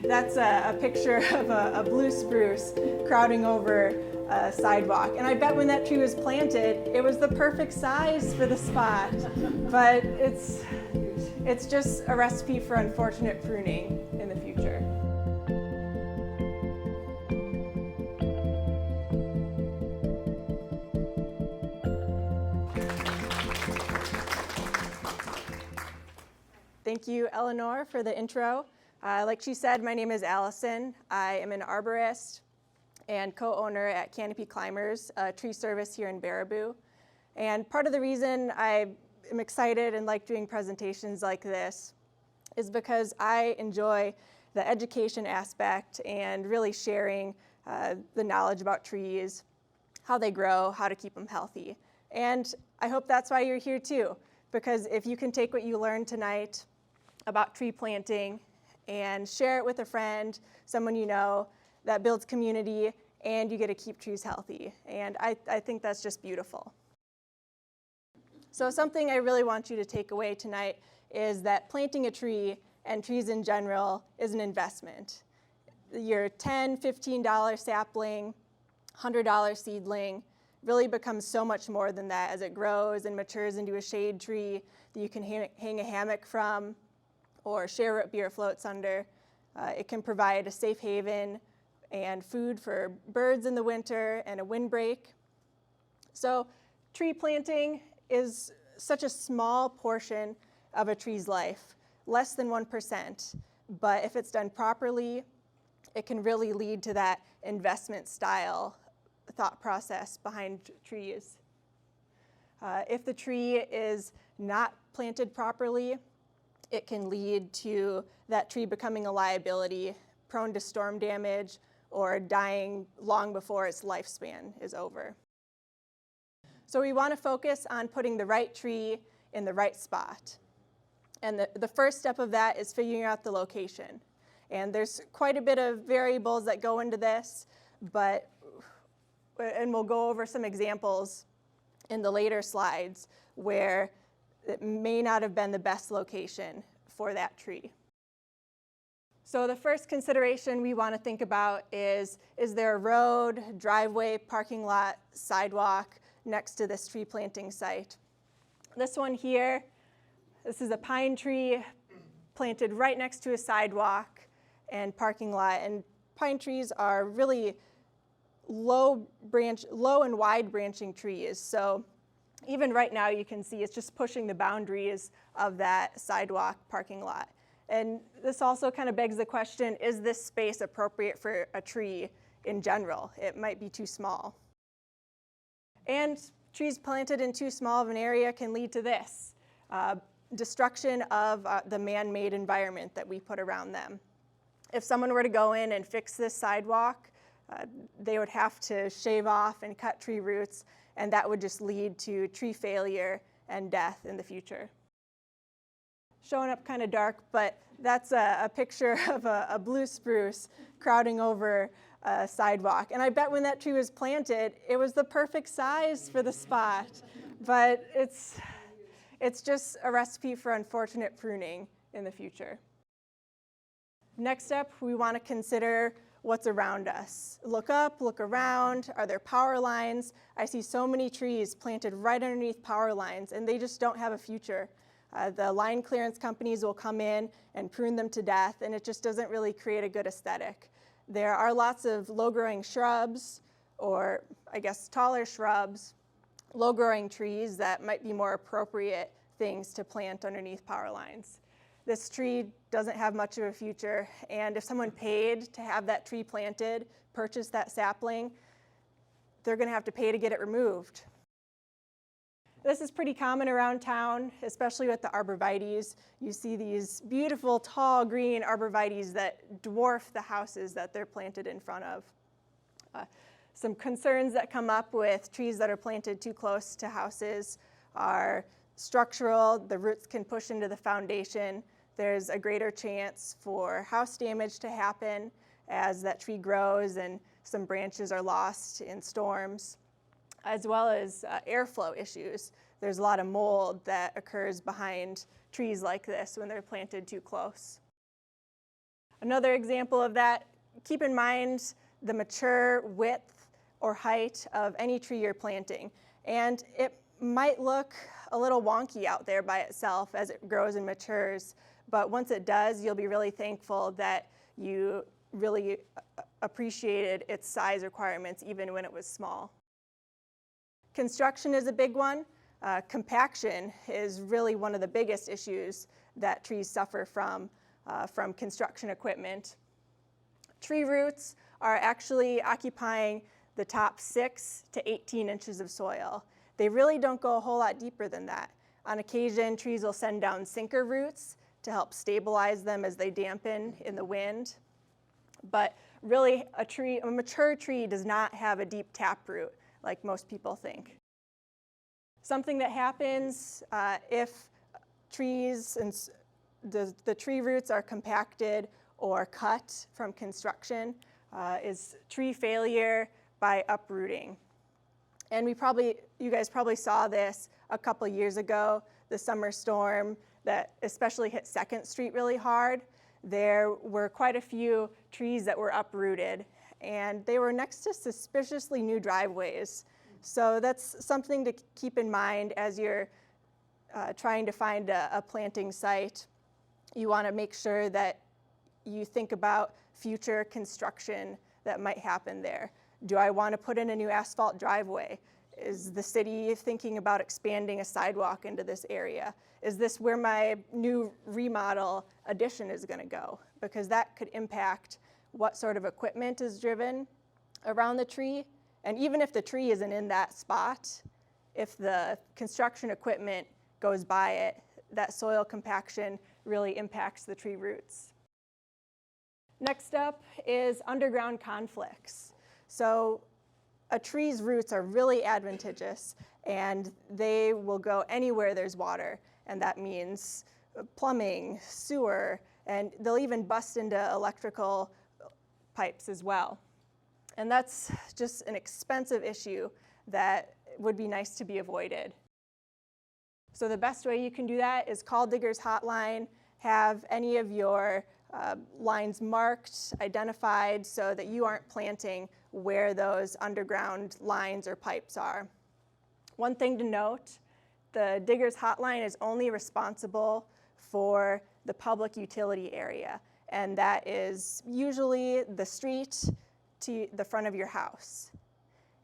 That's a picture of a blue spruce crowding over a sidewalk. And I bet when that tree was planted, it was the perfect size for the spot. But it's just a recipe for unfortunate pruning in the future. Thank you, Eleanor, for the intro. Like she said, my name is Allison. I am an arborist and co-owner at Canopy Climbers, a tree service here in Baraboo. And part of the reason I am excited and like doing presentations like this is because I enjoy the education aspect and really sharing the knowledge about trees, how they grow, how to keep them healthy. And I hope that's why you're here too, because if you can take what you learned tonight about tree planting and share it with a friend, someone you know, that builds community, and you get to keep trees healthy. And I think that's just beautiful. So something I really want you to take away tonight is that planting a tree and trees in general is an investment. Your $10, $15 sapling, $100 seedling really becomes so much more than that as it grows and matures into a shade tree that you can hang a hammock from or share root beer floats under. It can provide a safe haven and food for birds in the winter and a windbreak. So tree planting is such a small portion of a tree's life, less than 1%. But if it's done properly, it can really lead to that investment style thought process behind trees. If the tree is not planted properly, it can lead to that tree becoming a liability, prone to storm damage, or dying long before its lifespan is over. So we want to focus on putting the right tree in the right spot. And the first step of that is figuring out the location. And there's quite a bit of variables that go into this, and we'll go over some examples in the later slides where it may not have been the best location for that tree. So the first consideration we want to think about is there a road, driveway, parking lot, sidewalk next to this tree planting site? This one here, this is a pine tree planted right next to a sidewalk and parking lot. And pine trees are really low and wide branching trees. So even right now you can see it's just pushing the boundaries of that sidewalk parking lot. And this also kind of begs the question, is this space appropriate for a tree in general? It might be too small. And trees planted in too small of an area can lead to this, destruction of the man-made environment that we put around them. If someone were to go in and fix this sidewalk, they would have to shave off and cut tree roots, and that would just lead to tree failure and death in the future. Showing up kind of dark, but that's a picture of a blue spruce crowding over a sidewalk. And I bet when that tree was planted, it was the perfect size for the spot. But it's just a recipe for unfortunate pruning in the future. Next up, we want to consider what's around us. Look up, look around. Are there power lines? I see so many trees planted right underneath power lines, and they just don't have a future. The line clearance companies will come in and prune them to death, and it just doesn't really create a good aesthetic. There are lots of low-growing shrubs, or I guess taller shrubs, low-growing trees that might be more appropriate things to plant underneath power lines. This tree doesn't have much of a future, and if someone paid to have that tree planted, purchased that sapling, they're going to have to pay to get it removed. This is pretty common around town, especially with the arborvitaes. You see these beautiful, tall, green arborvitaes that dwarf the houses that they're planted in front of. Some concerns that come up with trees that are planted too close to houses are structural. The roots can push into the foundation. There's a greater chance for house damage to happen as that tree grows and some branches are lost in storms, as well as airflow issues. There's a lot of mold that occurs behind trees like this when they're planted too close. Another example of that, keep in mind the mature width or height of any tree you're planting. And it might look a little wonky out there by itself as it grows and matures, but once it does, you'll be really thankful that you really appreciated its size requirements even when it was small. Construction is a big one. Compaction is really one of the biggest issues that trees suffer from construction equipment. Tree roots are actually occupying the top 6 to 18 inches of soil. They really don't go a whole lot deeper than that. On occasion, trees will send down sinker roots to help stabilize them as they dampen in the wind. But really, a mature tree does not have a deep taproot like most people think. Something that happens if trees and the tree roots are compacted or cut from construction is tree failure by uprooting. And you guys probably saw this a couple years ago, the summer storm that especially hit 2nd Street really hard. There were quite a few trees that were uprooted, and they were next to suspiciously new driveways. So that's something to keep in mind as you're trying to find a planting site. You want to make sure that you think about future construction that might happen there. Do I want to put in a new asphalt driveway? Is the city thinking about expanding a sidewalk into this area? Is this where my new remodel addition is going to go? Because that could impact what sort of equipment is driven around the tree. And even if the tree isn't in that spot, if the construction equipment goes by it, that soil compaction really impacts the tree roots. Next up is underground conflicts. So a tree's roots are really advantageous, and they will go anywhere there's water, and that means plumbing, sewer, and they'll even bust into electrical pipes as well. And that's just an expensive issue that would be nice to be avoided. So the best way you can do that is call Digger's Hotline, have any of your lines marked, identified, so that you aren't planting where those underground lines or pipes are. One thing to note, the Digger's Hotline is only responsible for the public utility area, and that is usually the street to the front of your house.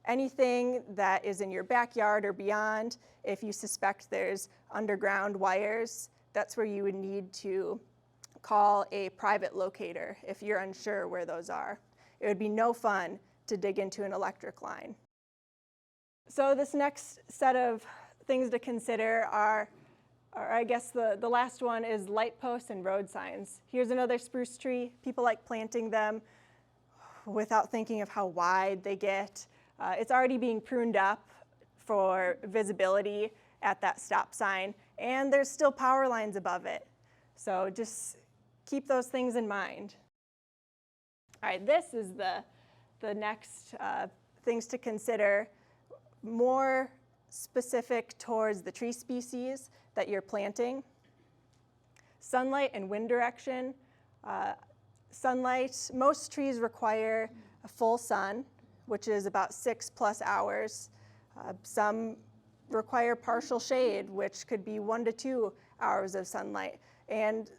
Anything that is in your backyard or beyond, if you suspect there's underground wires, that's where you would need to call a private locator if you're unsure where those are. It would be no fun to dig into an electric line. So this next set of things to consider are I guess the last one is light posts and road signs. Here's another spruce tree. People like planting them without thinking of how wide they get. It's already being pruned up for visibility at that stop sign, and there's still power lines above it. So just keep those things in mind. All right, this is the next things to consider, more specific towards the tree species that you're planting. Sunlight and wind direction. Sunlight, most trees require a full sun, which is about 6+ hours. Some require partial shade, which could be 1 to 2 hours of sunlight. And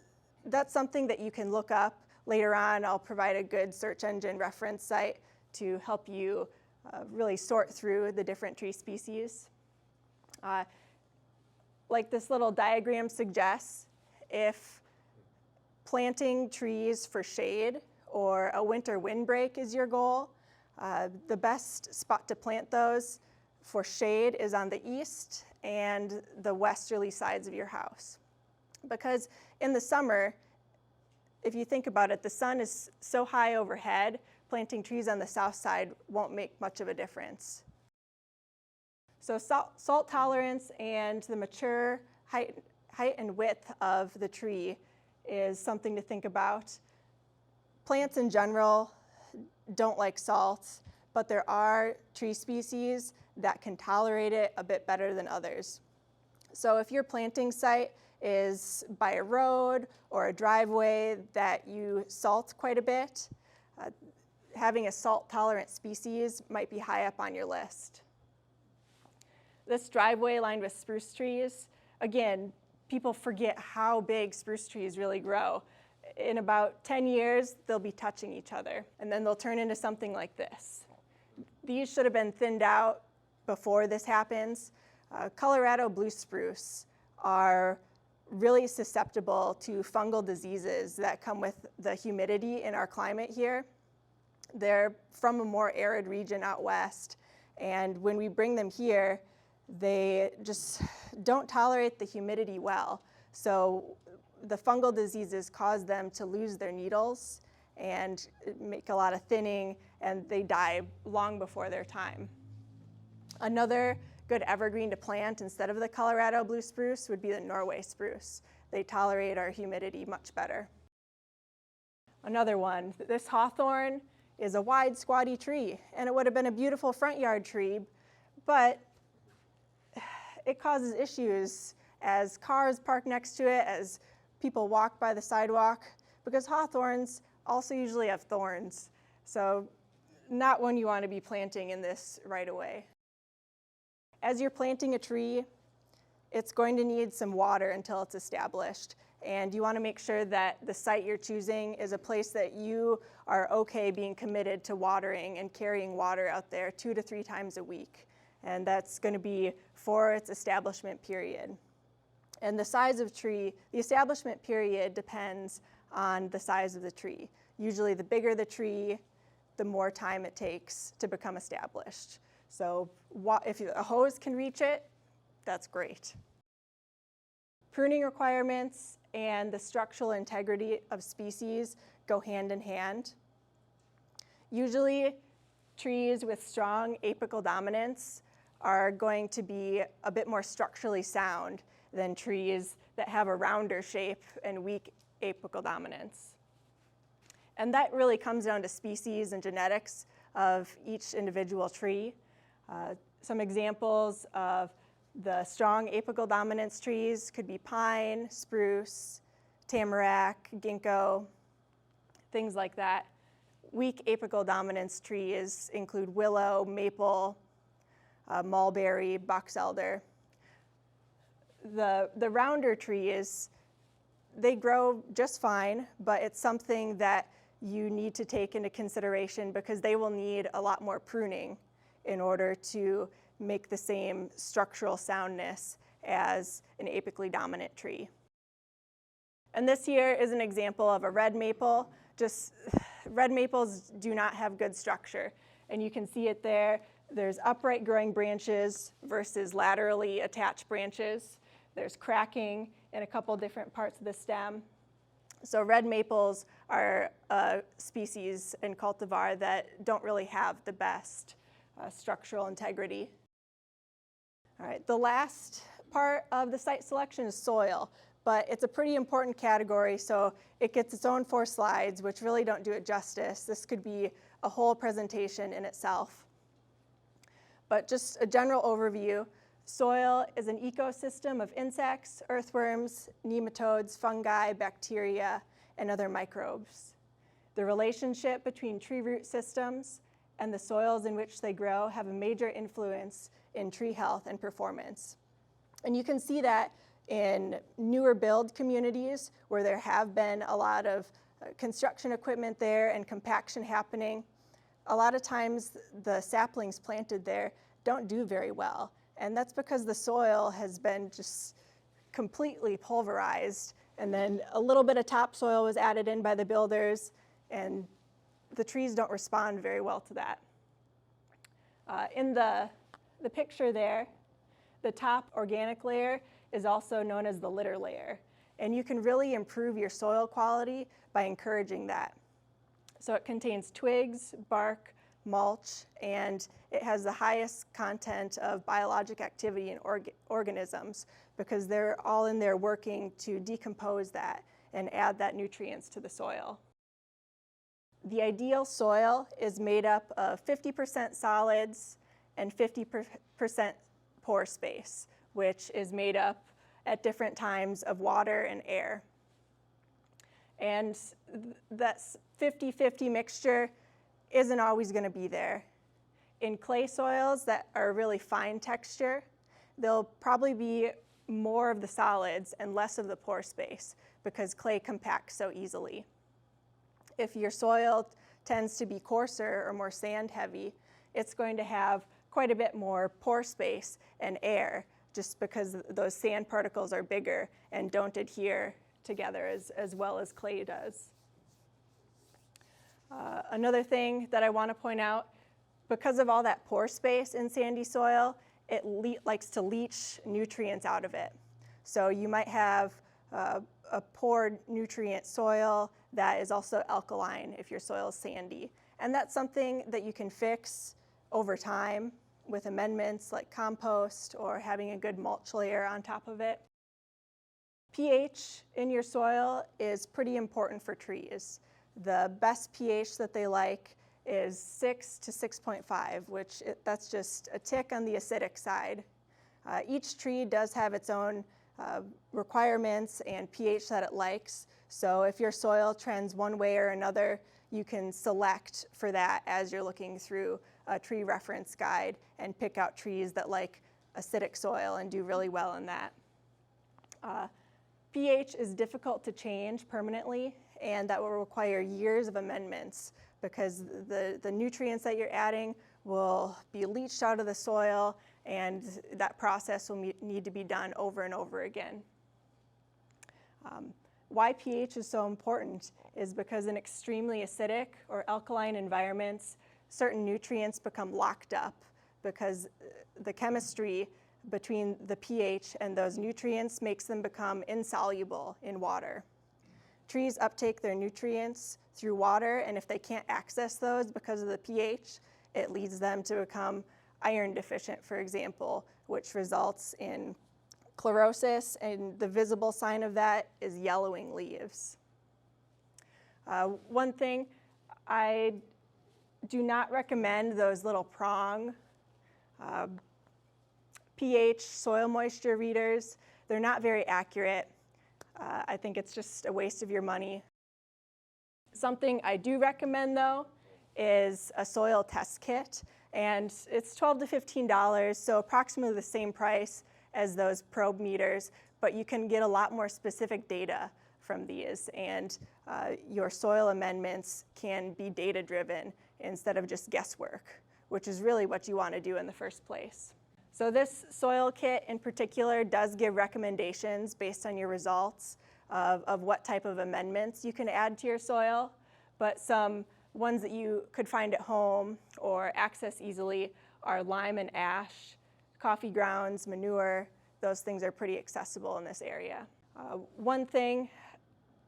that's something that you can look up later on. I'll provide a good search engine reference site to help you really sort through the different tree species. Like this little diagram suggests, if planting trees for shade or a winter windbreak is your goal, the best spot to plant those for shade is on the east and the westerly sides of your house. Because in the summer, if you think about it, the sun is so high overhead, planting trees on the south side won't make much of a difference. So salt tolerance and the mature height and width of the tree is something to think about. Plants in general don't like salt, but there are tree species that can tolerate it a bit better than others. So if your planting site is by a road or a driveway that you salt quite a bit. Having a salt-tolerant species might be high up on your list. This driveway lined with spruce trees, again, people forget how big spruce trees really grow. In about 10 years, they'll be touching each other, and then they'll turn into something like this. These should have been thinned out before this happens. Colorado blue spruce are really susceptible to fungal diseases that come with the humidity in our climate here. They're from a more arid region out west, and when we bring them here, they just don't tolerate the humidity well. So the fungal diseases cause them to lose their needles and make a lot of thinning, and they die long before their time. Another good evergreen to plant instead of the Colorado blue spruce would be the Norway spruce. They tolerate our humidity much better. Another one, this hawthorn is a wide, squatty tree, and it would have been a beautiful front yard tree, but it causes issues as cars park next to it, as people walk by the sidewalk, because hawthorns also usually have thorns. So not one you want to be planting in this right away. As you're planting a tree, it's going to need some water until it's established. And you want to make sure that the site you're choosing is a place that you are okay being committed to watering and carrying water out there 2 to 3 times a week. And that's going to be for its establishment period. And the size of tree, the establishment period depends on the size of the tree. Usually the bigger the tree, the more time it takes to become established. So if a hose can reach it, that's great. Pruning requirements and the structural integrity of species go hand in hand. Usually trees with strong apical dominance are going to be a bit more structurally sound than trees that have a rounder shape and weak apical dominance. And that really comes down to species and genetics of each individual tree. Some examples of the strong apical dominance trees could be pine, spruce, tamarack, ginkgo, things like that. Weak apical dominance trees include willow, maple, mulberry, box elder. The rounder trees, they grow just fine, but it's something that you need to take into consideration because they will need a lot more pruning in order to make the same structural soundness as an apically dominant tree. And this here is an example of a red maple. Just red maples do not have good structure, and you can see it there. There's upright growing branches versus laterally attached branches. There's cracking in a couple different parts of the stem. So red maples are a species and cultivar that don't really have the best structural integrity. All right, the last part of the site selection is soil, but it's a pretty important category, so it gets its own 4 slides, which really don't do it justice. This could be a whole presentation in itself. But just a general overview, soil is an ecosystem of insects, earthworms, nematodes, fungi, bacteria, and other microbes. The relationship between tree root systems and the soils in which they grow have a major influence in tree health and performance. And you can see that in newer build communities where there have been a lot of construction equipment there and compaction happening. A lot of times the saplings planted there don't do very well. And that's because the soil has been just completely pulverized. And then a little bit of topsoil was added in by the builders, and the trees don't respond very well to that. In the picture there, the top organic layer is also known as the litter layer. And you can really improve your soil quality by encouraging that. So it contains twigs, bark, mulch, and it has the highest content of biologic activity in organisms because they're all in there working to decompose that and add that nutrients to the soil. The ideal soil is made up of 50% solids and 50% pore space, which is made up at different times of water and air. And that 50-50 mixture isn't always going to be there. In clay soils that are really fine texture, there'll probably be more of the solids and less of the pore space because clay compacts so easily. If your soil tends to be coarser or more sand heavy, it's going to have quite a bit more pore space and air just because those sand particles are bigger and don't adhere together as well as clay does. Another thing that I want to point out, because of all that pore space in sandy soil, it likes to leach nutrients out of it. So you might have a poor nutrient soil that is also alkaline if your soil is sandy. And that's something that you can fix over time with amendments like compost or having a good mulch layer on top of it. pH in your soil is pretty important for trees. The best pH that they like is 6 to 6.5, which that's just a tick on the acidic side. Each tree does have its own requirements and pH that it likes. So if your soil trends one way or another, you can select for that as you're looking through a tree reference guide and pick out trees that like acidic soil and do really well in that. pH is difficult to change permanently, and that will require years of amendments because the nutrients that you're adding will be leached out of the soil, and that process will need to be done over and over again. Why pH is so important is because in extremely acidic or alkaline environments, certain nutrients become locked up because the chemistry between the pH and those nutrients makes them become insoluble in water. Trees uptake their nutrients through water, and if they can't access those because of the pH, it leads them to become iron deficient, for example, which results in chlorosis, and the visible sign of that is yellowing leaves. One thing, I do not recommend those little prong pH soil moisture readers. They're not very accurate. I think it's just a waste of your money. Something I do recommend, though, is a soil test kit, and it's $12 to $15, so approximately the same price as those probe meters, but you can get a lot more specific data from these, and your soil amendments can be data-driven instead of just guesswork, which is really what you want to do in the first place. So this soil kit in particular does give recommendations based on your results of what type of amendments you can add to your soil, but some ones that you could find at home or access easily are lime and ash, coffee grounds, manure. Those things are pretty accessible in this area. One thing,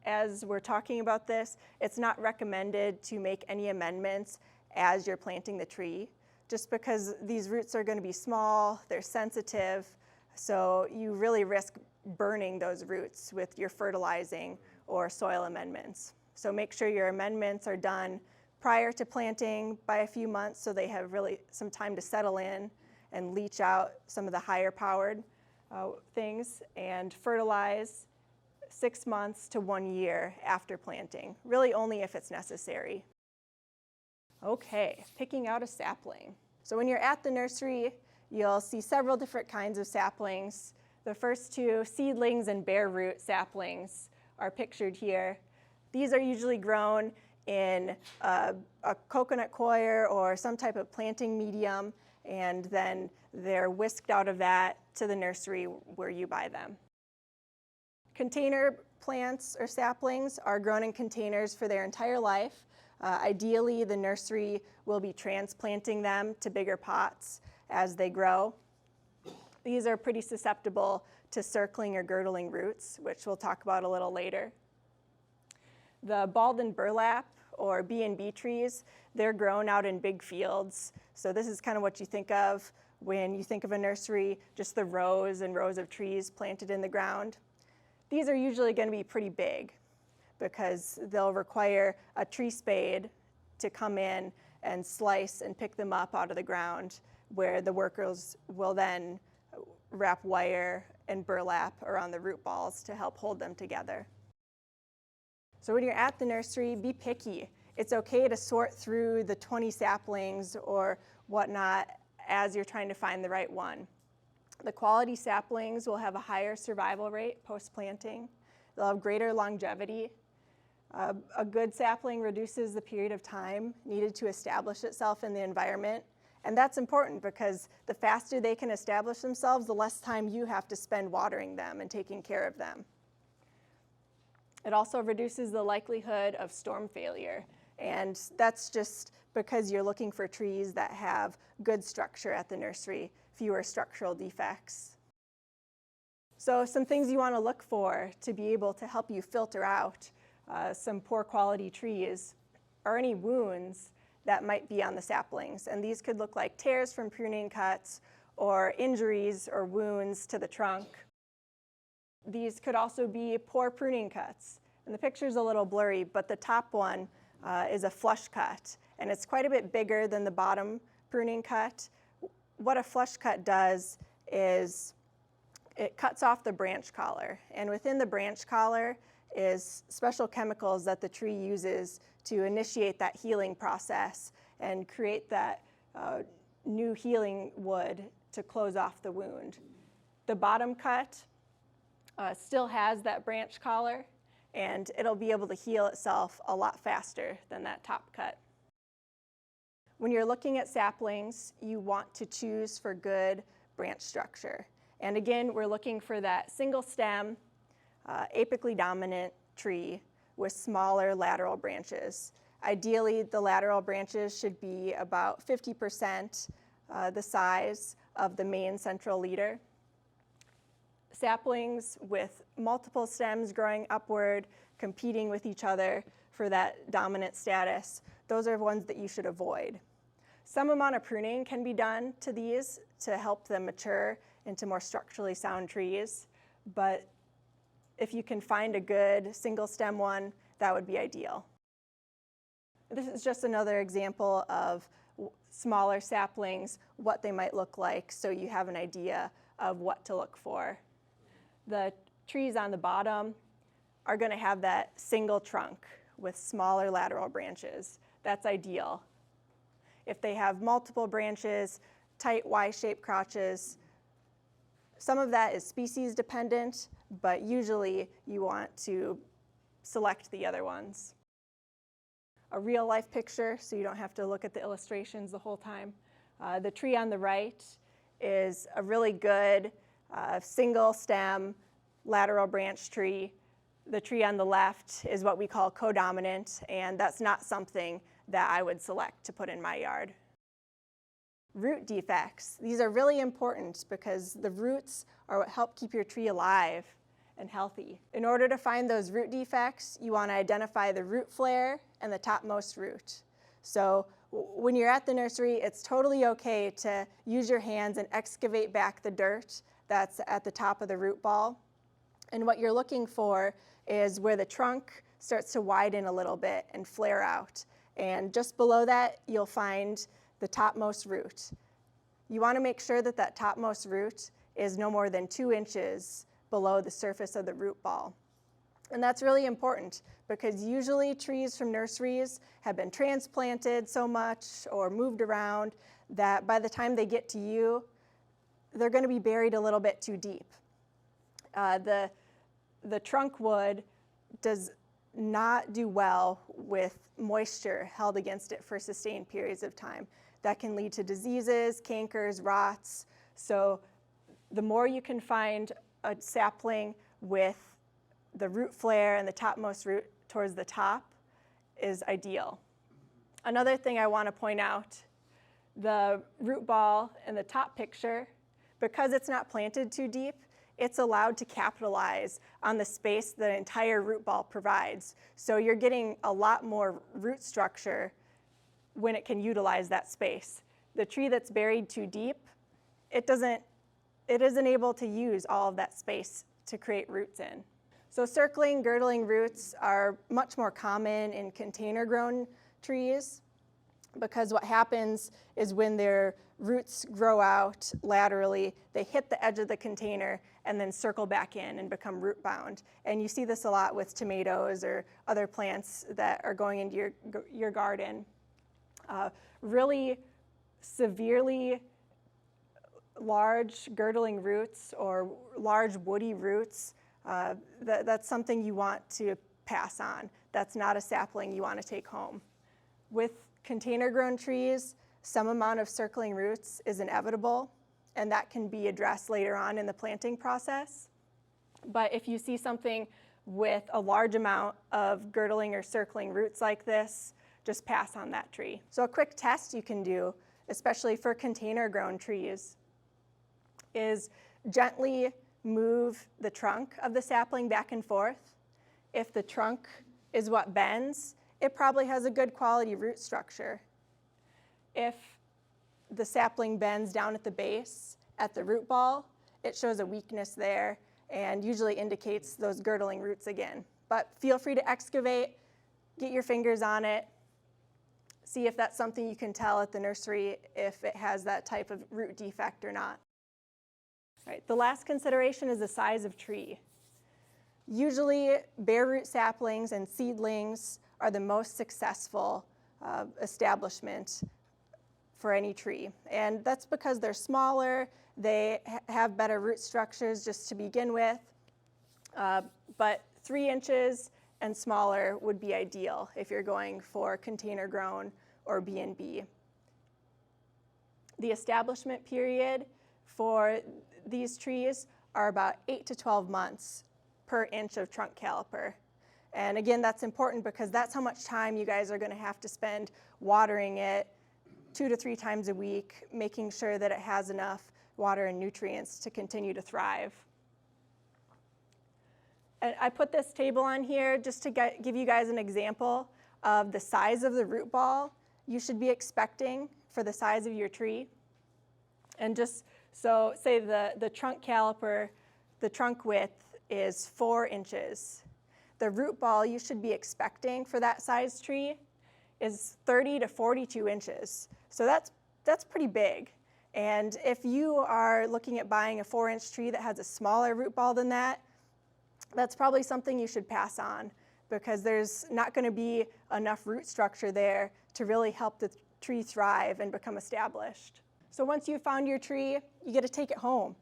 as we're talking about this, it's not recommended to make any amendments as you're planting the tree, just because these roots are going to be small, they're sensitive, so you really risk burning those roots with your fertilizing or soil amendments. So make sure your amendments are done prior to planting by a few months so they have really some time to settle in and leach out some of the higher powered things, and fertilize 6 months to 1 year after planting, really only if it's necessary. Okay, picking out a sapling. So when you're at the nursery, you'll see several different kinds of saplings. The first two, seedlings and bare root saplings, are pictured here. These are usually grown in a coconut coir or some type of planting medium, and then they're whisked out of that to the nursery where you buy them. Container plants or saplings are grown in containers for their entire life. Ideally, the nursery will be transplanting them to bigger pots as they grow. These are pretty susceptible to circling or girdling roots, which we'll talk about a little later. The balled and burlap, or B&B trees, they're grown out in big fields. So this is kind of what you think of when you think of a nursery, just the rows and rows of trees planted in the ground. These are usually going to be pretty big because they'll require a tree spade to come in and slice and pick them up out of the ground, where the workers will then wrap wire and burlap around the root balls to help hold them together. So when you're at the nursery, be picky. It's okay to sort through the 20 saplings or whatnot as you're trying to find the right one. The quality saplings will have a higher survival rate post-planting. They'll have greater longevity. A good sapling reduces the period of time needed to establish itself in the environment. And that's important because the faster they can establish themselves, the less time you have to spend watering them and taking care of them. It also reduces the likelihood of storm failure. And that's just because you're looking for trees that have good structure at the nursery, fewer structural defects. So some things you want to look for to be able to help you filter out some poor quality trees are any wounds that might be on the saplings. And these could look like tears from pruning cuts or injuries or wounds to the trunk. These could also be poor pruning cuts. And the picture's a little blurry, but the top one is a flush cut. And it's quite a bit bigger than the bottom pruning cut. What a flush cut does is it cuts off the branch collar. And within the branch collar is special chemicals that the tree uses to initiate that healing process and create that new healing wood to close off the wound. The bottom cut still has that branch collar, and it'll be able to heal itself a lot faster than that top cut. When you're looking at saplings, you want to choose for good branch structure. And again, we're looking for that single stem, apically dominant tree with smaller lateral branches. Ideally, the lateral branches should be about 50% the size of the main central leader. Saplings with multiple stems growing upward, competing with each other for that dominant status, those are ones that you should avoid. Some amount of pruning can be done to these to help them mature into more structurally sound trees, but if you can find a good single stem one, that would be ideal. This is just another example of smaller saplings, what they might look like, so you have an idea of what to look for. The trees on the bottom are going to have that single trunk with smaller lateral branches. That's ideal. If they have multiple branches, tight Y-shaped crotches, some of that is species dependent, but usually you want to select the other ones. A real life picture, so you don't have to look at the illustrations the whole time. The tree on the right is a really good single stem lateral branch tree. The tree on the left is what we call codominant, and that's not something that I would select to put in my yard. Root defects. These are really important because the roots are what help keep your tree alive and healthy. In order to find those root defects, you want to identify the root flare and the topmost root. So when you're at the nursery, it's totally okay to use your hands and excavate back the dirt that's at the top of the root ball. And what you're looking for is where the trunk starts to widen a little bit and flare out. And just below that, you'll find the topmost root. You want to make sure that that topmost root is no more than 2 inches below the surface of the root ball. And that's really important because usually trees from nurseries have been transplanted so much or moved around that by the time they get to you, they're going to be buried a little bit too deep. The trunk wood does not do well with moisture held against it for sustained periods of time. That can lead to diseases, cankers, rots. So the more you can find a sapling with the root flare and the topmost root towards the top is ideal. Another thing I want to point out, the root ball in the top picture, because it's not planted too deep, it's allowed to capitalize on the space the entire root ball provides. So you're getting a lot more root structure when it can utilize that space. The tree that's buried too deep, it isn't able to use all of that space to create roots in. So circling, girdling roots are much more common in container-grown trees. because what happens is when their roots grow out laterally, they hit the edge of the container and then circle back in and become root bound. And you see this a lot with tomatoes or other plants that are going into your garden. Really severely large girdling roots or large woody roots, that's something you want to pass on. That's not a sapling you want to take home. With container grown trees, some amount of circling roots is inevitable, and that can be addressed later on in the planting process. But if you see something with a large amount of girdling or circling roots like this, just pass on that tree. So a quick test you can do, especially for container grown trees, is gently move the trunk of the sapling back and forth. If the trunk is what bends, it probably has a good quality root structure. If the sapling bends down at the base, at the root ball, it shows a weakness there and usually indicates those girdling roots again. But feel free to excavate, get your fingers on it, see if that's something you can tell at the nursery if it has that type of root defect or not. All right, the last consideration is the size of tree. Usually bare root saplings and seedlings are the most successful establishment for any tree. And that's because they're smaller, they have better root structures just to begin with, but 3 inches and smaller would be ideal if you're going for container grown or B&B. The establishment period for these trees are about 8 to 12 months per inch of trunk caliper. And again, that's important because that's how much time you guys are going to have to spend watering it 2 to 3 times a week, making sure that it has enough water and nutrients to continue to thrive. And I put this table on here just to give you guys an example of the size of the root ball you should be expecting for the size of your tree. And just so say the trunk caliper, the trunk width is 4 inches. The root ball you should be expecting for that size tree is 30 to 42 inches. So that's pretty big. And if you are looking at buying a 4-inch tree that has a smaller root ball than that, that's probably something you should pass on because there's not going to be enough root structure there to really help the tree thrive and become established. So once you've found your tree, you get to take it home.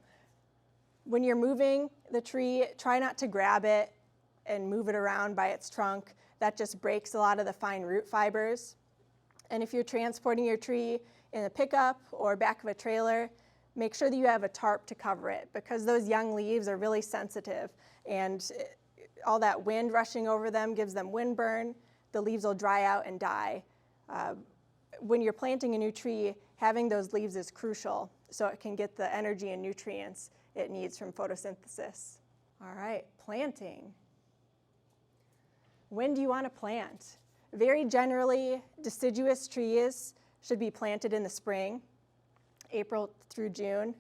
When you're moving the tree, try not to grab it and move it around by its trunk. That just breaks a lot of the fine root fibers. And if you're transporting your tree in a pickup or back of a trailer, make sure that you have a tarp to cover it because those young leaves are really sensitive and all that wind rushing over them gives them windburn. The leaves will dry out and die. When you're planting a new tree, having those leaves is crucial so it can get the energy and nutrients it needs from photosynthesis. All right, planting. When do you want to plant? Very generally, deciduous trees should be planted in the spring, April through June.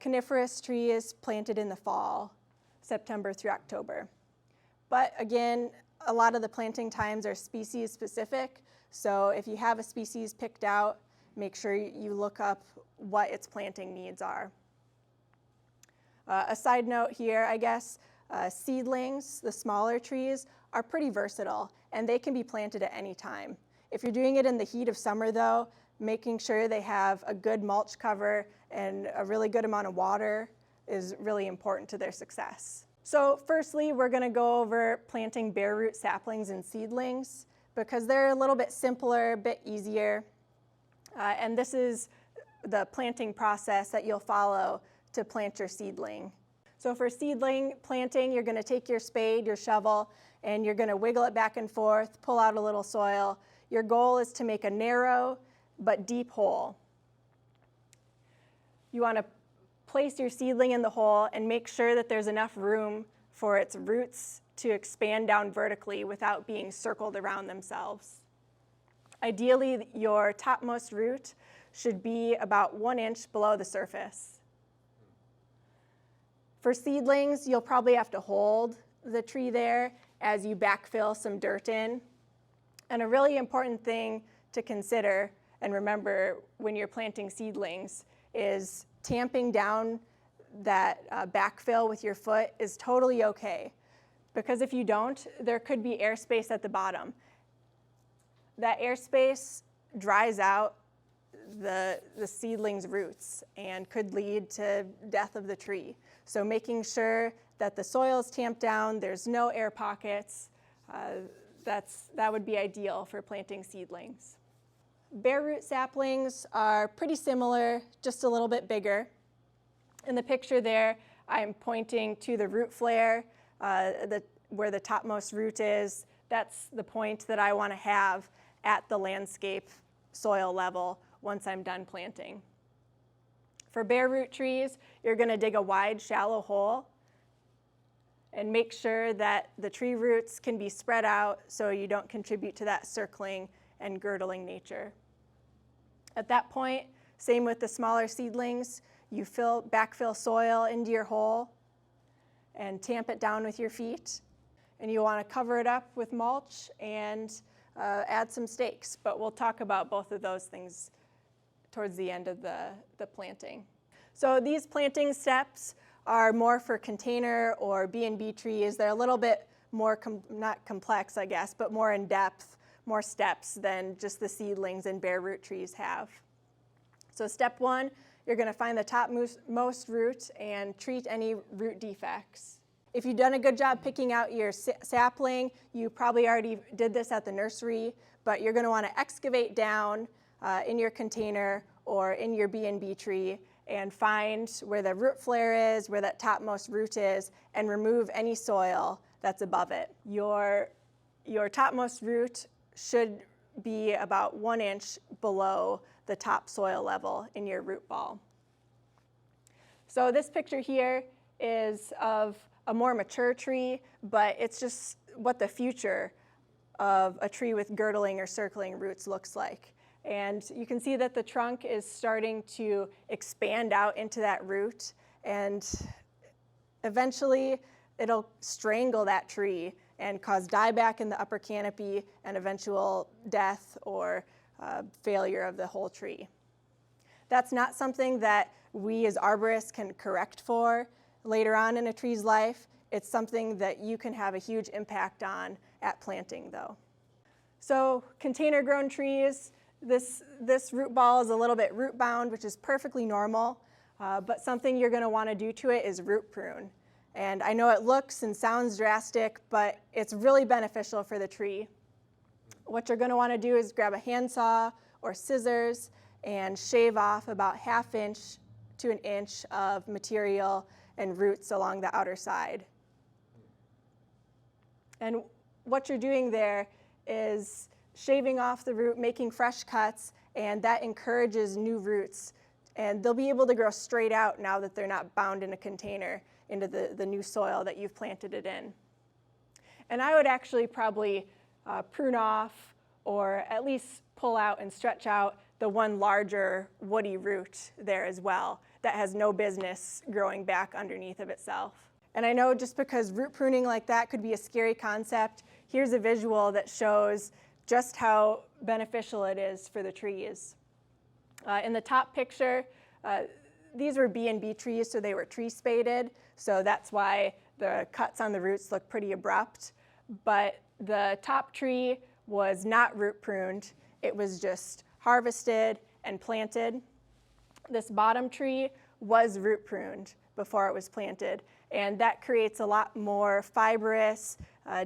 Coniferous trees planted in the fall, September through October. But again, a lot of the planting times are species specific, so if you have a species picked out, make sure you look up what its planting needs are. A side note here, I guess, seedlings, the smaller trees, are pretty versatile and they can be planted at any time. If you're doing it in the heat of summer though, making sure they have a good mulch cover and a really good amount of water is really important to their success. So firstly, we're going to go over planting bare root saplings and seedlings because they're a little bit simpler, a bit easier. And this is the planting process that you'll follow to plant your seedling. So for seedling planting, you're going to take your spade, your shovel, and you're going to wiggle it back and forth, pull out a little soil. Your goal is to make a narrow but deep hole. You want to place your seedling in the hole and make sure that there's enough room for its roots to expand down vertically without being circled around themselves. Ideally, your topmost root should be about 1 inch below the surface. For seedlings, you'll probably have to hold the tree there as you backfill some dirt in. And a really important thing to consider and remember when you're planting seedlings is tamping down that backfill with your foot is totally okay. Because if you don't, there could be airspace at the bottom. That airspace dries out the seedling's roots and could lead to death of the tree. So making sure that the soil is tamped down, there's no air pockets, that would be ideal for planting seedlings. Bare root saplings are pretty similar, just a little bit bigger. In the picture there, I'm pointing to the root flare, where the topmost root is. That's the point that I want to have at the landscape soil level once I'm done planting. For bare root trees, you're going to dig a wide, shallow hole and make sure that the tree roots can be spread out so you don't contribute to that circling and girdling nature. At that point, same with the smaller seedlings, you backfill soil into your hole and tamp it down with your feet. And you want to cover it up with mulch and add some stakes, but we'll talk about both of those things towards the end of the planting. So these planting steps are more for container or B&B trees. They're a little bit more, not complex, I guess, but more in depth, more steps than just the seedlings and bare root trees have. So step one, you're going to find the topmost root and treat any root defects. If you've done a good job picking out your sapling, you probably already did this at the nursery, but you're going to want to excavate down in your container or in your B&B tree and find where the root flare is, where that topmost root is, and remove any soil that's above it. Your topmost root should be about 1 inch below the top soil level in your root ball. So this picture here is of a more mature tree, but it's just what the future of a tree with girdling or circling roots looks like. And you can see that the trunk is starting to expand out into that root, and eventually it'll strangle that tree and cause dieback in the upper canopy and eventual death or failure of the whole tree. That's not something that we as arborists can correct for later on in a tree's life. It's something that you can have a huge impact on at planting, though. So container-grown trees, this root ball is a little bit root bound, which is perfectly normal, but something you're going to want to do to it is root prune. And I know it looks and sounds drastic, but it's really beneficial for the tree. What you're going to want to do is grab a handsaw or scissors and shave off about 1/2 inch to 1 inch of material and roots along the outer side. And what you're doing there is shaving off the root, making fresh cuts, and that encourages new roots. And they'll be able to grow straight out now that they're not bound in a container into the new soil that you've planted it in. And I would actually probably prune off or at least pull out and stretch out the one larger woody root there as well that has no business growing back underneath of itself. And I know just because root pruning like that could be a scary concept, here's a visual that shows just how beneficial it is for the trees. In the top picture, these were B&B trees, so they were tree spaded, so that's why the cuts on the roots look pretty abrupt. But the top tree was not root pruned, it was just harvested and planted. This bottom tree was root pruned before it was planted, and that creates a lot more fibrous,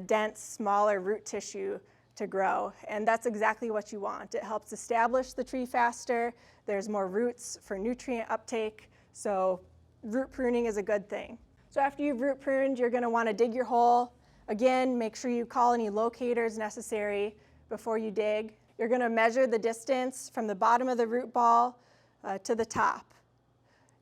dense, smaller root tissue to grow, and that's exactly what you want. It helps establish the tree faster, there's more roots for nutrient uptake, so root pruning is a good thing. So after you've root pruned, you're going to want to dig your hole. Again, make sure you call any locators necessary before you dig. You're going to measure the distance from the bottom of the root ball to the top.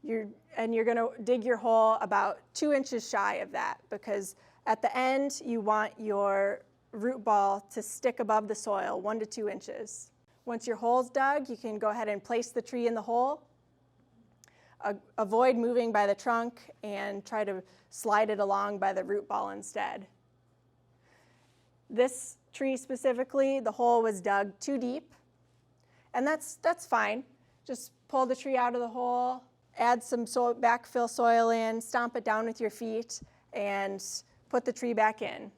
You're going to dig your hole about 2 inches shy of that, because at the end you want your root ball to stick above the soil 1 to 2 inches. Once your hole's dug, you can go ahead and place the tree in the hole. Avoid moving by the trunk and try to slide it along by the root ball instead. This tree specifically, the hole was dug too deep, And that's fine. Just pull the tree out of the hole, add some backfill soil in, stomp it down with your feet, and put the tree back in.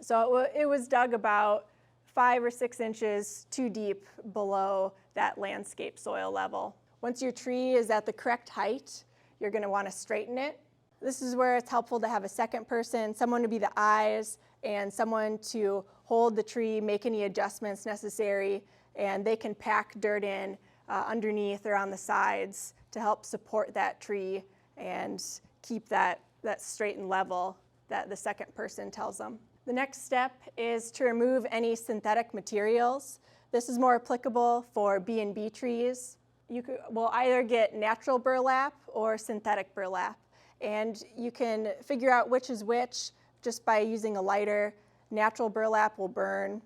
So it was dug about 5 or 6 inches too deep below that landscape soil level. Once your tree is at the correct height, you're going to want to straighten it. This is where it's helpful to have a second person, someone to be the eyes, and someone to hold the tree, make any adjustments necessary, and they can pack dirt in underneath or on the sides to help support that tree and keep that straight and level that the second person tells them. The next step is to remove any synthetic materials. This is more applicable for B&B trees. You will either get natural burlap or synthetic burlap, and you can figure out which is which just by using a lighter. Natural burlap will burn.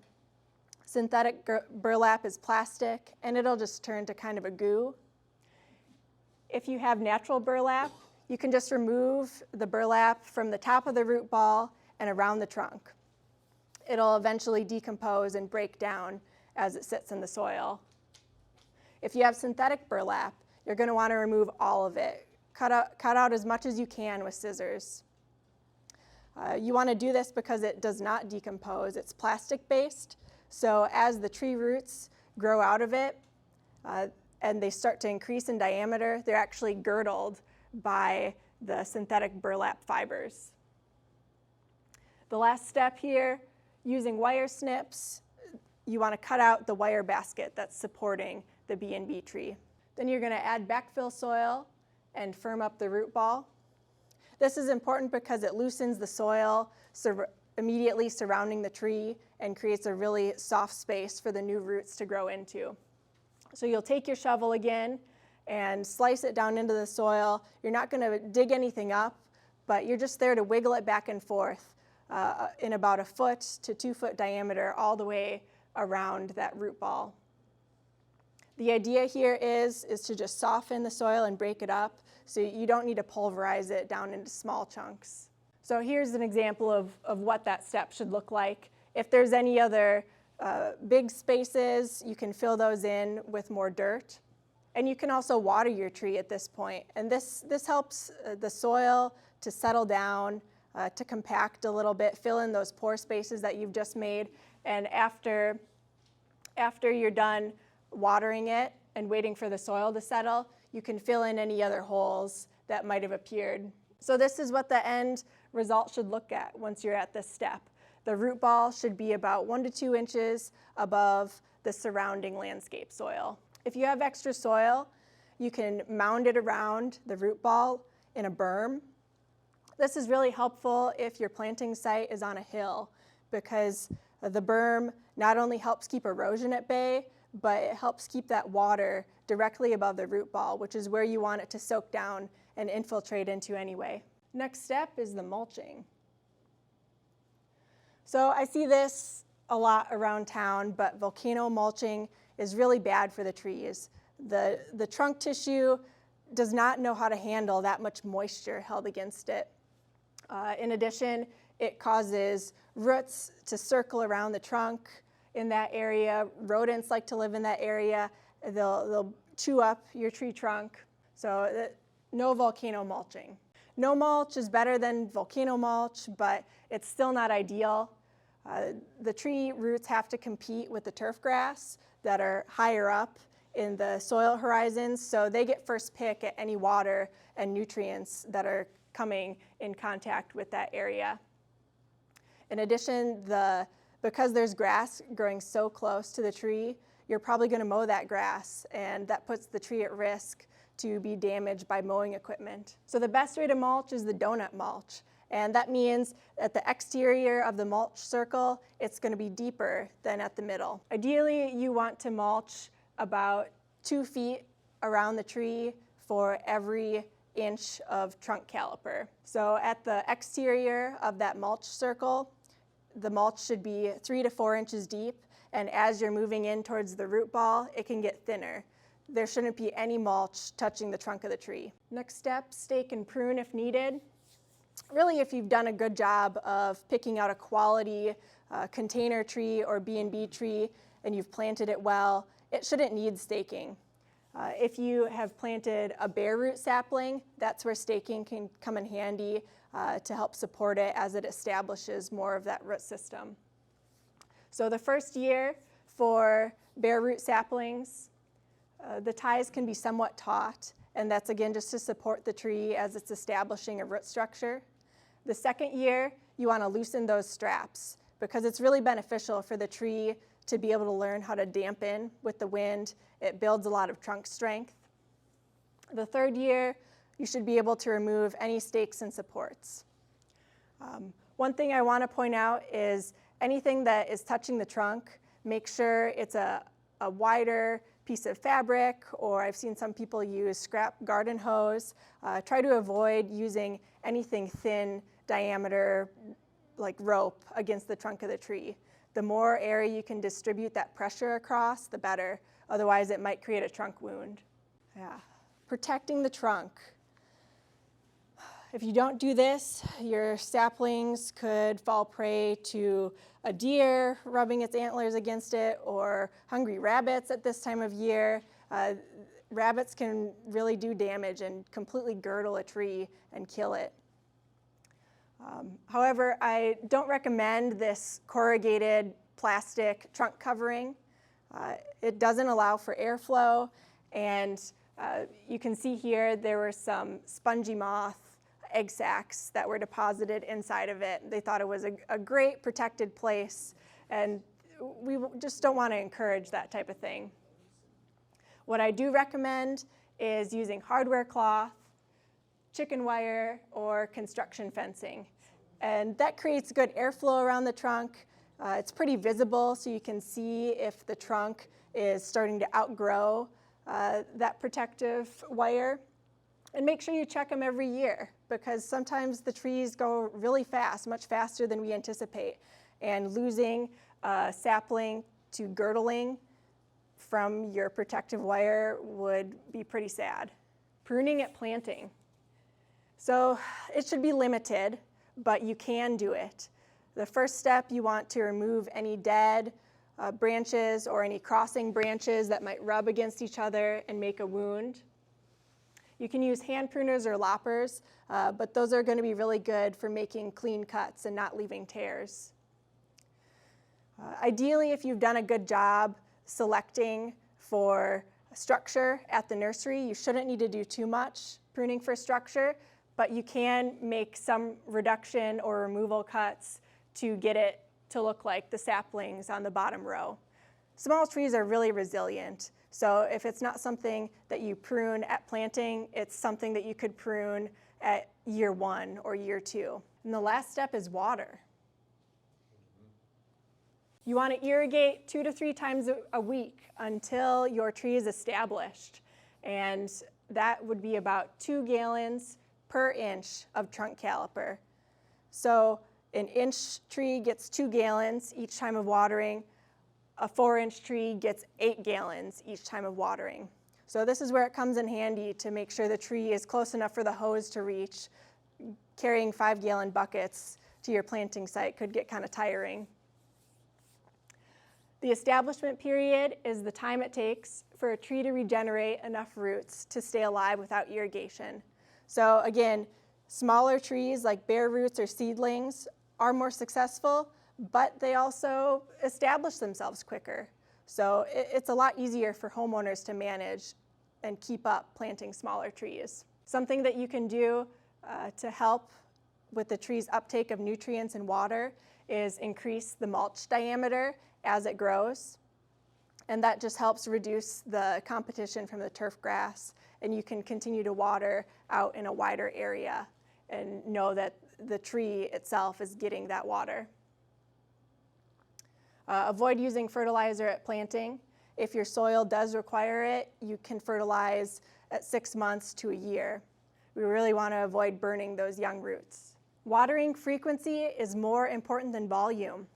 Synthetic burlap is plastic, and it'll just turn to kind of a goo. If you have natural burlap, you can just remove the burlap from the top of the root ball and around the trunk. It'll eventually decompose and break down as it sits in the soil. If you have synthetic burlap, you're going to want to remove all of it. Cut out as much as you can with scissors. You want to do this because it does not decompose. It's plastic-based, so as the tree roots grow out of it and they start to increase in diameter, they're actually girdled by the synthetic burlap fibers. The last step here, using wire snips, you want to cut out the wire basket that's supporting the B&B tree. Then you're going to add backfill soil and firm up the root ball. This is important because it loosens the soil immediately surrounding the tree and creates a really soft space for the new roots to grow into. So you'll take your shovel again and slice it down into the soil. You're not going to dig anything up, but you're just there to wiggle it back and forth in about 1 foot to 2 foot diameter all the way around that root ball. The idea here is to just soften the soil and break it up, so you don't need to pulverize it down into small chunks. So here's an example of what that step should look like. If there's any other big spaces, you can fill those in with more dirt. And you can also water your tree at this point. And this helps the soil to settle down, to compact a little bit, fill in those pore spaces that you've just made. And after you're done watering it and waiting for the soil to settle, you can fill in any other holes that might have appeared. So this is what the end result should look at once you're at this step. The root ball should be about 1 to 2 inches above the surrounding landscape soil. If you have extra soil, you can mound it around the root ball in a berm. This is really helpful if your planting site is on a hill, because the berm not only helps keep erosion at bay, but it helps keep that water directly above the root ball, which is where you want it to soak down and infiltrate into anyway. Next step is the mulching. So I see this a lot around town, but volcano mulching is really bad for the trees. The trunk tissue does not know how to handle that much moisture held against it. In addition, it causes roots to circle around the trunk in that area. Rodents like to live in that area. They'll chew up your tree trunk. So no volcano mulching. No mulch is better than volcano mulch, but it's still not ideal. The tree roots have to compete with the turf grass that are higher up in the soil horizons, so they get first pick at any water and nutrients that are coming in contact with that area. In addition, because there's grass growing so close to the tree, you're probably going to mow that grass, and that puts the tree at risk to be damaged by mowing equipment. So the best way to mulch is the donut mulch, and that means at the exterior of the mulch circle, it's going to be deeper than at the middle. Ideally, you want to mulch about 2 feet around the tree for every inch of trunk caliper. So at the exterior of that mulch circle, the mulch should be 3 to 4 inches deep, and as you're moving in towards the root ball, it can get thinner. There shouldn't be any mulch touching the trunk of the tree. Next step, stake and prune if needed. Really, if you've done a good job of picking out a quality container tree or B&B tree and you've planted it well, it shouldn't need staking. If you have planted a bare root sapling, that's where staking can come in handy to help support it as it establishes more of that root system. So the first year for bare root saplings, the ties can be somewhat taut, and that's again just to support the tree as it's establishing a root structure. The second year, you want to loosen those straps because it's really beneficial for the tree to be able to learn how to dampen with the wind. It builds a lot of trunk strength. The third year, you should be able to remove any stakes and supports. One thing I want to point out is anything that is touching the trunk, make sure it's a wider piece of fabric, or I've seen some people use scrap garden hose. Try to avoid using anything thin diameter like rope against the trunk of the tree. The more area you can distribute that pressure across, the better. Otherwise, it might create a trunk wound. Yeah. Protecting the trunk. If you don't do this, your saplings could fall prey to a deer rubbing its antlers against it, or hungry rabbits at this time of year. Rabbits can really do damage and completely girdle a tree and kill it. However, I don't recommend this corrugated plastic trunk covering. It doesn't allow for airflow, and you can see here there were some spongy moth egg sacs that were deposited inside of it. They thought it was a great protected place, and we just don't want to encourage that type of thing. What I do recommend is using hardware cloth, chicken wire, or construction fencing. And that creates good airflow around the trunk. It's pretty visible, so you can see if the trunk is starting to outgrow that protective wire. And make sure you check them every year, because sometimes the trees go really fast, much faster than we anticipate. And losing a sapling to girdling from your protective wire would be pretty sad. Pruning at planting. So it should be limited, but you can do it. The first step, you want to remove any dead branches or any crossing branches that might rub against each other and make a wound. You can use hand pruners or loppers, but those are going to be really good for making clean cuts and not leaving tears. Ideally, if you've done a good job selecting for structure at the nursery, you shouldn't need to do too much pruning for structure, but you can make some reduction or removal cuts to get it to look like the saplings on the bottom row. Small trees are really resilient, so if it's not something that you prune at planting, it's something that you could prune at year 1 or year 2. And the last step is water. You want to irrigate 2 to 3 times a week until your tree is established, and that would be about 2 gallons per inch of trunk caliper. So an inch tree gets 2 gallons each time of watering. A 4-inch tree gets 8 gallons each time of watering. So this is where it comes in handy to make sure the tree is close enough for the hose to reach. Carrying 5-gallon buckets to your planting site could get kind of tiring. The establishment period is the time it takes for a tree to regenerate enough roots to stay alive without irrigation. So again, smaller trees like bare roots or seedlings are more successful, but they also establish themselves quicker. So it's a lot easier for homeowners to manage and keep up planting smaller trees. Something that you can do to help with the tree's uptake of nutrients and water is increase the mulch diameter as it grows. And that just helps reduce the competition from the turf grass, and you can continue to water out in a wider area and know that the tree itself is getting that water. Avoid using fertilizer at planting. If your soil does require it, you can fertilize at 6 months to a year. We really want to avoid burning those young roots. Watering frequency is more important than volume.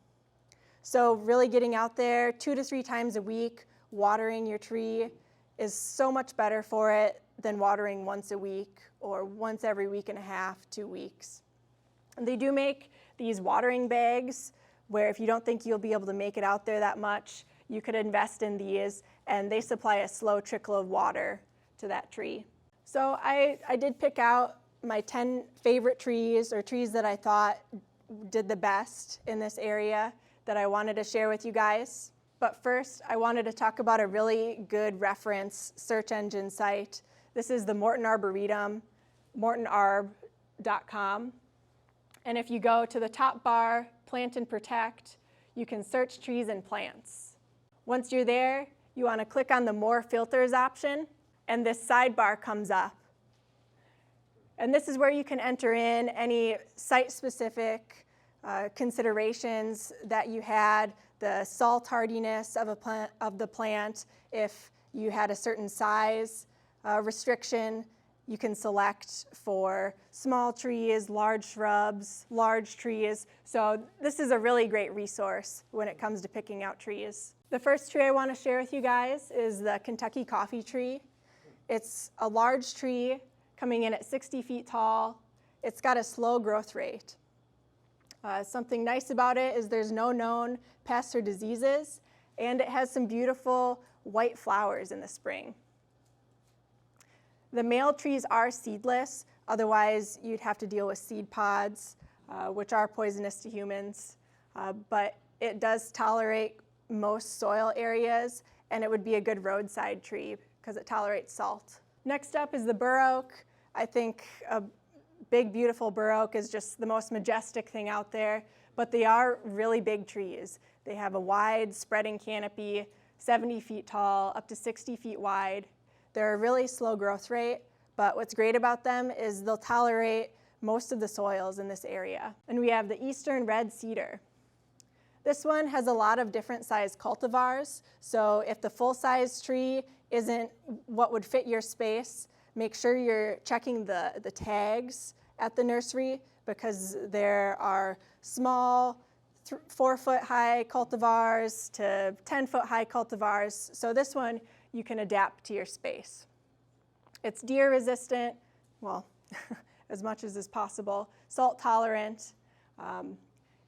So really getting out there 2 to 3 times a week, watering your tree is so much better for it than watering once a week or once every week and a half, 2 weeks. And they do make these watering bags where if you don't think you'll be able to make it out there that much, you could invest in these and they supply a slow trickle of water to that tree. So I did pick out my 10 favorite trees, or trees that I thought did the best in this area that I wanted to share with you guys. But first, I wanted to talk about a really good reference search engine site. This is the Morton Arboretum, mortonarb.com. And if you go to the top bar, Plant and Protect, you can search trees and plants. Once you're there, you want to click on the More Filters option, and this sidebar comes up. And this is where you can enter in any site-specific considerations that you had, the salt hardiness of the plant. If you had a certain size restriction, you can select for small trees, large shrubs, large trees. So this is a really great resource when it comes to picking out trees. The first tree I want to share with you guys is the Kentucky coffee tree. It's a large tree coming in at 60 feet tall. It's got a slow growth rate. Something nice about it is there's no known pests or diseases, and it has some beautiful white flowers in the spring. The male trees are seedless, otherwise you'd have to deal with seed pods, which are poisonous to humans, but it does tolerate most soil areas, and it would be a good roadside tree because it tolerates salt. Next up is the bur oak. I think a big, beautiful bur oak is just the most majestic thing out there, but they are really big trees. They have a wide spreading canopy, 70 feet tall, up to 60 feet wide. They're a really slow growth rate, but what's great about them is they'll tolerate most of the soils in this area. And we have the eastern red cedar. This one has a lot of different size cultivars, so if the full-size tree isn't what would fit your space, make sure you're checking the tags at the nursery, because there are small 4-foot high cultivars to 10-foot high cultivars. So this one you can adapt to your space. It's deer resistant, well, as much as is possible, salt tolerant.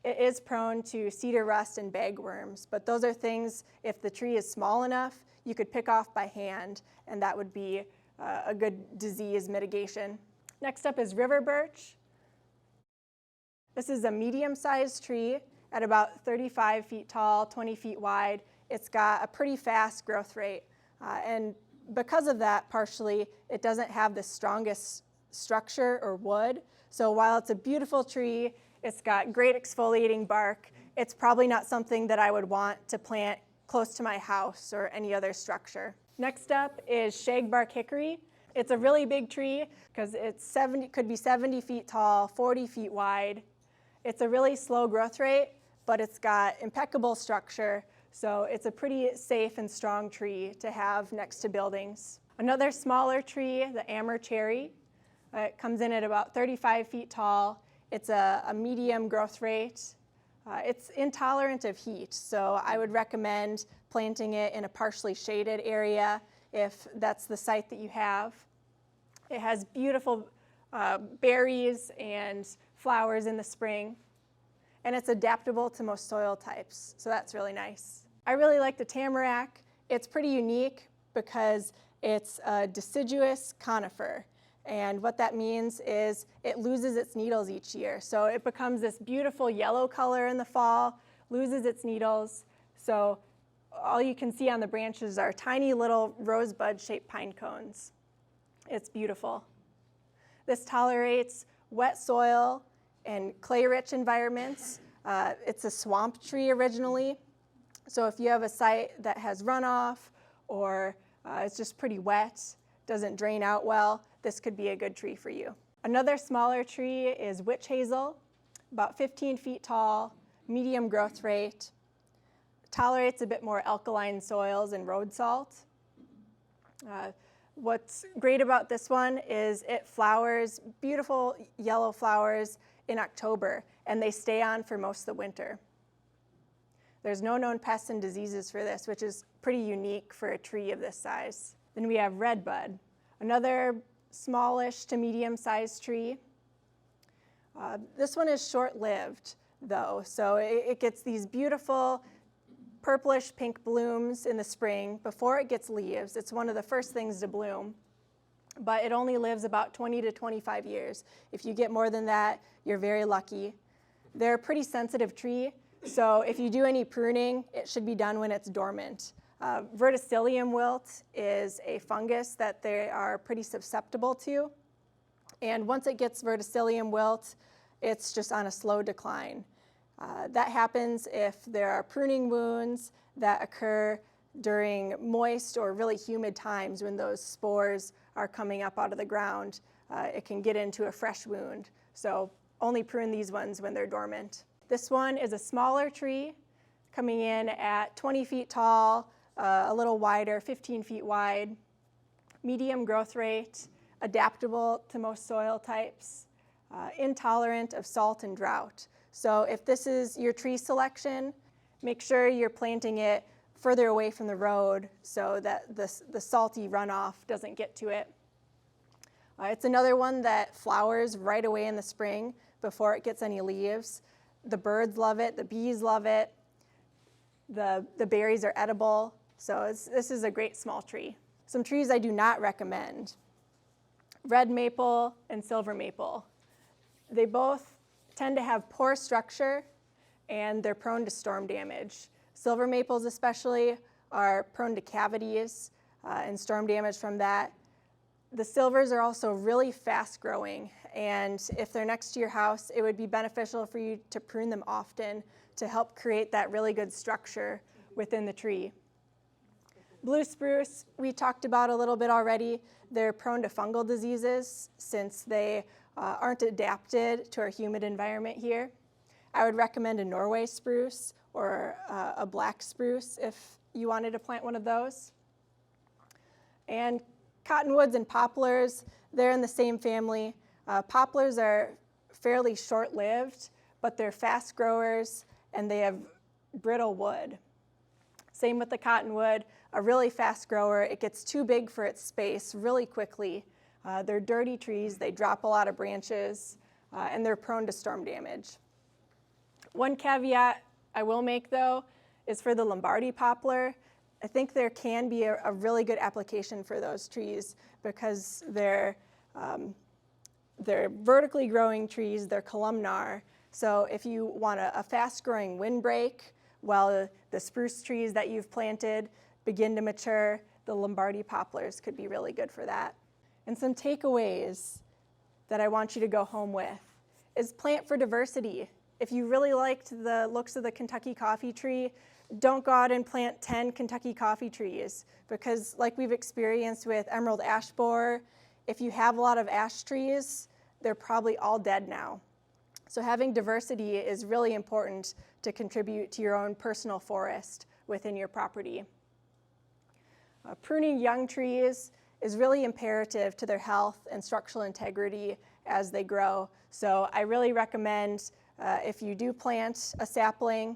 It is prone to cedar rust and bagworms, but those are things, if the tree is small enough, you could pick off by hand, and that would be a good disease mitigation. Next up is river birch. This is a medium-sized tree at about 35 feet tall, 20 feet wide. It's got a pretty fast growth rate, and because of that, partially, it doesn't have the strongest structure or wood. So while it's a beautiful tree, it's got great exfoliating bark, it's probably not something that I would want to plant close to my house or any other structure. Next up is shagbark hickory. It's a really big tree because it's could be 70 feet tall, 40 feet wide. It's a really slow growth rate, but it's got impeccable structure, so it's a pretty safe and strong tree to have next to buildings. Another smaller tree, the amber cherry, it comes in at about 35 feet tall. It's a medium growth rate. It's intolerant of heat, so I would recommend planting it in a partially shaded area if that's the site that you have. It has beautiful berries and flowers in the spring, and it's adaptable to most soil types, so that's really nice. I really like the tamarack. It's pretty unique because it's a deciduous conifer, and what that means is it loses its needles each year. So it becomes this beautiful yellow color in the fall, loses its needles, so all you can see on the branches are tiny little rosebud-shaped pine cones. It's beautiful. This tolerates wet soil and clay-rich environments. It's a swamp tree originally, so if you have a site that has runoff or it's just pretty wet, doesn't drain out well, this could be a good tree for you. Another smaller tree is witch hazel, about 15 feet tall, medium growth rate, tolerates a bit more alkaline soils and road salt. What's great about this one is it flowers, beautiful yellow flowers in October, and they stay on for most of the winter. There's no known pests and diseases for this, which is pretty unique for a tree of this size. Then we have redbud, another smallish to medium-sized tree. This one is short-lived, though, so it gets these beautiful purplish pink blooms in the spring before it gets leaves. It's one of the first things to bloom, but it only lives about 20 to 25 years. If you get more than that, you're very lucky. They're a pretty sensitive tree, so if you do any pruning, it should be done when it's dormant. Verticillium wilt is a fungus that they are pretty susceptible to, and once it gets verticillium wilt, it's just on a slow decline. That happens if there are pruning wounds that occur during moist or really humid times when those spores are coming up out of the ground. It can get into a fresh wound, so only prune these ones when they're dormant. This one is a smaller tree coming in at 20 feet tall, a little wider, 15 feet wide, medium growth rate, adaptable to most soil types, intolerant of salt and drought. So if this is your tree selection, make sure you're planting it further away from the road so that the salty runoff doesn't get to it. It's another one that flowers right away in the spring before it gets any leaves. The birds love it, the bees love it, the berries are edible, so this is a great small tree. Some trees I do not recommend: red maple and silver maple. They both tend to have poor structure and they're prone to storm damage. Silver maples especially are prone to cavities and storm damage from that. The silvers are also really fast growing, and if they're next to your house, it would be beneficial for you to prune them often to help create that really good structure within the tree. Blue spruce, we talked about a little bit already. They're prone to fungal diseases since they aren't adapted to our humid environment here. I would recommend a Norway spruce or a black spruce if you wanted to plant one of those. And cottonwoods and poplars, they're in the same family. Poplars are fairly short-lived, but they're fast growers and they have brittle wood. Same with the cottonwood, a really fast grower. It gets too big for its space really quickly. They're dirty trees, they drop a lot of branches, and they're prone to storm damage. One caveat I will make though is for the Lombardy poplar. I think there can be a really good application for those trees because they're vertically growing trees, they're columnar. So if you want a fast-growing windbreak while the spruce trees that you've planted begin to mature, the Lombardy poplars could be really good for that. And some takeaways that I want you to go home with is plant for diversity. If you really liked the looks of the Kentucky coffee tree, don't go out and plant 10 Kentucky coffee trees because like we've experienced with emerald ash borer, if you have a lot of ash trees, they're probably all dead now. So having diversity is really important to contribute to your own personal forest within your property. Pruning young trees is really imperative to their health and structural integrity as they grow. So I really recommend if you do plant a sapling,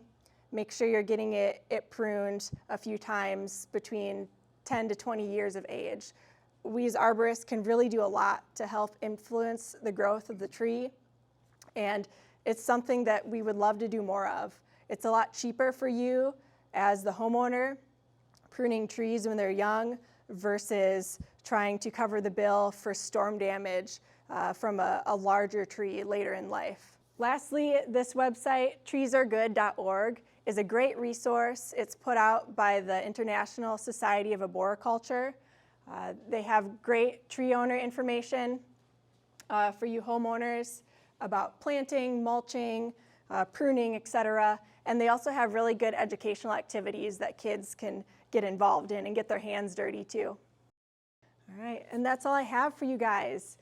make sure you're getting it pruned a few times between 10 to 20 years of age. We as arborists can really do a lot to help influence the growth of the tree, and it's something that we would love to do more of. It's a lot cheaper for you as the homeowner, pruning trees when they're young versus trying to cover the bill for storm damage from a larger tree later in life. Lastly, this website, treesaregood.org, is a great resource. It's put out by the International Society of Arboriculture. They have great tree owner information for you homeowners about planting, mulching, pruning, etc. And they also have really good educational activities that kids can get involved in and get their hands dirty too. All right, and that's all I have for you guys.